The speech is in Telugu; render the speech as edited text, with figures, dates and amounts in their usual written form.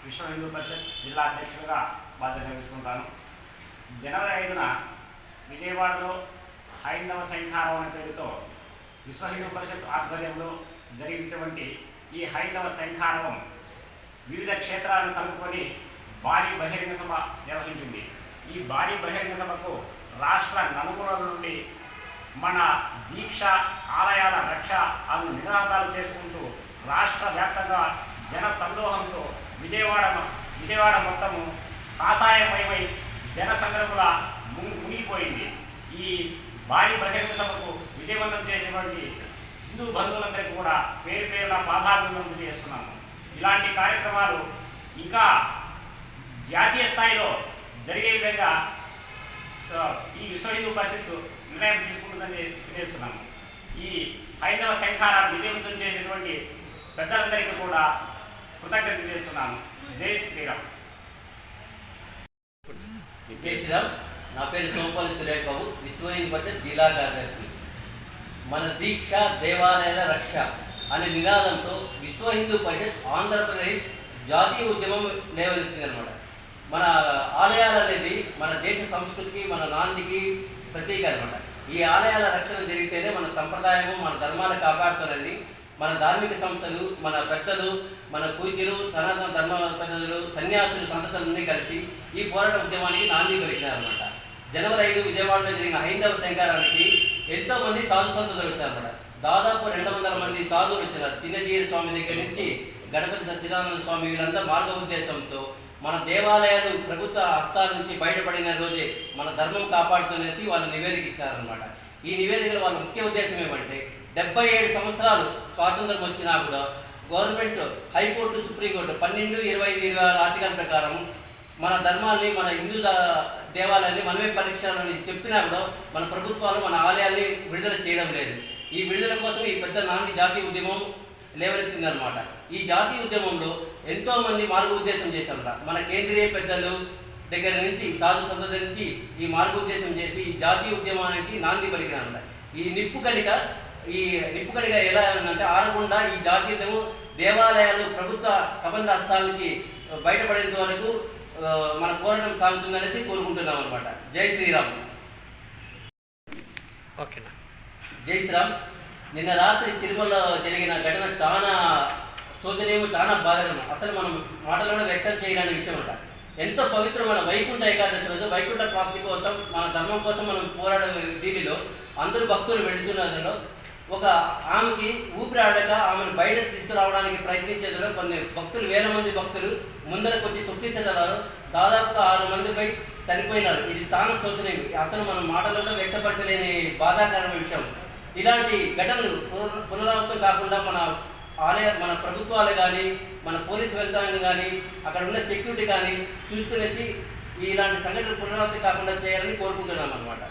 విశ్వ హిందూ పరిషత్ జిల్లా అధ్యక్షుడిగా బాధ్యత నిర్వహిస్తుంటాను. జనవరి 5న విజయవాడలో హైందవ సైన్యారం అనే పేరుతో విశ్వ హిందూ పరిషత్ ఆధ్వర్యంలో జరిగినటువంటి ఈ హైందవ సైన్యారం వివిధ క్షేత్రాలను కలుపుకొని భారీ బహిరంగ సభ నిర్వహించింది. ఈ భారీ బహిరంగ సభకు రాష్ట్ర నలుమూలల నుండి మన దీక్ష ఆలయాల రక్ష అను నినాదాలు చేసుకుంటూ రాష్ట్ర వ్యాప్తంగా జన సందోహంతో విజయవాడ మొత్తము కాషాయమయమై జన సంగ్రముల మునిగిపోయింది. ఈ భారీ బహిరంగ సభకు విజయవంతం చేసినటువంటి హిందూ బంధువులందరికీ కూడా పేరు పేరున పాదాభివందనం చేస్తున్నాము. ఇలాంటి కార్యక్రమాలు ఇంకా జాతీయ స్థాయిలో జరిగే విధంగా ఈ విశ్వ హిందూ పరిషత్ నిర్ణయం తీసుకుంటుందని తెలియజేస్తున్నాము. ఈ హైందవ సైన్యారాన్ని విజయవంతం చేసినటువంటి పెద్దలందరికీ కూడా కృతజ్ఞతలు చేస్తున్నాను. జై శ్రీరామ్. జై శ్రీరామ్. నా పేరు సోమపల్లి సురేష్ బాబు, విశ్వ హిందూ పరిషత్ జిల్లా కార్యదర్శి. మన దీక్ష దేవాలయాల రక్ష అనే నినాదంతో విశ్వ హిందూ పరిషత్ ఆంధ్రప్రదేశ్ జాతీయ ఉద్యమం లేవనెత్తిందనమాట. మన ఆలయాలు అనేది మన దేశ సంస్కృతికి మన నాందికి ప్రతీక అనమాట. ఈ ఆలయాల రక్షణ జరిగితేనే మన సంప్రదాయము మన ధర్మాలు కాపాడుతున్నది. మన ధార్మిక సంస్థలు మన పెద్దలు మన పూజ్యులు సనాతన ధర్మ పెద్దలు సన్యాసులు సంతతులన్నీ కలిసి ఈ పోరాట ఉద్యమానికి నాంది పలికినారనమాట. జనవరి 5 విజయవాడలో జరిగిన హైందవ సైన్యారానికి ఎంతోమంది సాధు సంతులు దొరుకుతారనమాట. దాదాపు 200 మంది సాధువులు వచ్చినారు. చిన్నజీర స్వామి దగ్గర నుంచి గణపతి సచ్చిదానంద స్వామి వీరంతా మార్గ ఉద్దేశంతో మన దేవాలయాలు ప్రభుత్వ హస్తాల నుంచి బయటపడిన రోజే మన ధర్మం కాపాడుతున్నది వాళ్ళు నివేదిక ఇస్తారనమాట. ఈ నివేదికలో వాళ్ళ ముఖ్య ఉద్దేశం ఏమంటే 77 సంవత్సరాలు స్వాతంత్రం వచ్చినా కూడా గవర్నమెంట్ హైకోర్టు సుప్రీంకోర్టు 12, 25, 26 ఆర్టికల్ ప్రకారం మన ధర్మాల్ని మన హిందూ దేవాలయాన్ని మనమే పరీక్షలని చెప్పినా కూడా మన ప్రభుత్వాలు మన ఆలయాల్ని విడుదల చేయడం లేదు. ఈ విడుదల కోసం ఈ పెద్ద నాంది జాతీయ ఉద్యమం లేవనెత్తిందనమాట. ఈ జాతీయ ఉద్యమంలో ఎంతోమంది మార్గోద్దేశం చేస్తారన్నమాట. మన కేంద్రీయ పెద్దలు దగ్గర నుంచి సాధు సంతతి నుంచి ఈ మార్గోద్దేశం చేసి ఈ జాతీయ ఉద్యమానికి నాంది పలికినారన్నమాట. ఈ నిప్పు కడిగ ఎలా ఉందంటే ఆరకుండా ఈ జాతీయ ఉద్యమం దేవాలయాలు ప్రభుత్వ కబంధ హస్తాలకి బయటపడేంత వరకు మన పోరాటం సాగుతుందనేసి కోరుకుంటున్నాం అనమాట. జై శ్రీరామ్. ఓకేనా. జై శ్రీరామ్. నిన్న రాత్రి తిరుమలలో జరిగిన ఘటన చాలా శోచనీయం, చాలా బాధాకరం. అసలు మనం మాటలను వ్యక్తం చేయలేని విషయం అంట. ఎంతో పవిత్రమైన వైకుంఠ ఏకాదశి రోజు వైకుంఠ ప్రాప్తి కోసం మన ధర్మం కోసం మనం పోరాడే దీనిలో అందరూ భక్తులు వెళుతున్నదిలో ఒక ఆమెకి ఊపిరి ఆడక ఆమెను బయట తీసుకురావడానికి ప్రయత్నించేదిలో కొన్ని భక్తులు, వేల మంది భక్తులు ముందరకు వచ్చి తొక్కిసెట్టారు. దాదాపుగా 6 మందిపై చనిపోయినారు. ఇది చాలా శోచనీయం. అసలు మనం మాటలలో వ్యక్తపరచలేని బాధాకరమైన విషయం. ఇలాంటి ఘటనలు పునరావృతం కాకుండా మన ప్రభుత్వాలు కానీ మన పోలీసు యంత్రాంగం కానీ అక్కడ ఉన్న సెక్యూరిటీ కానీ చూసుకునేసి ఇలాంటి సంఘటనలు పునరావృతం కాకుండా చేయాలని కోరుకుంటున్నాం అన్నమాట.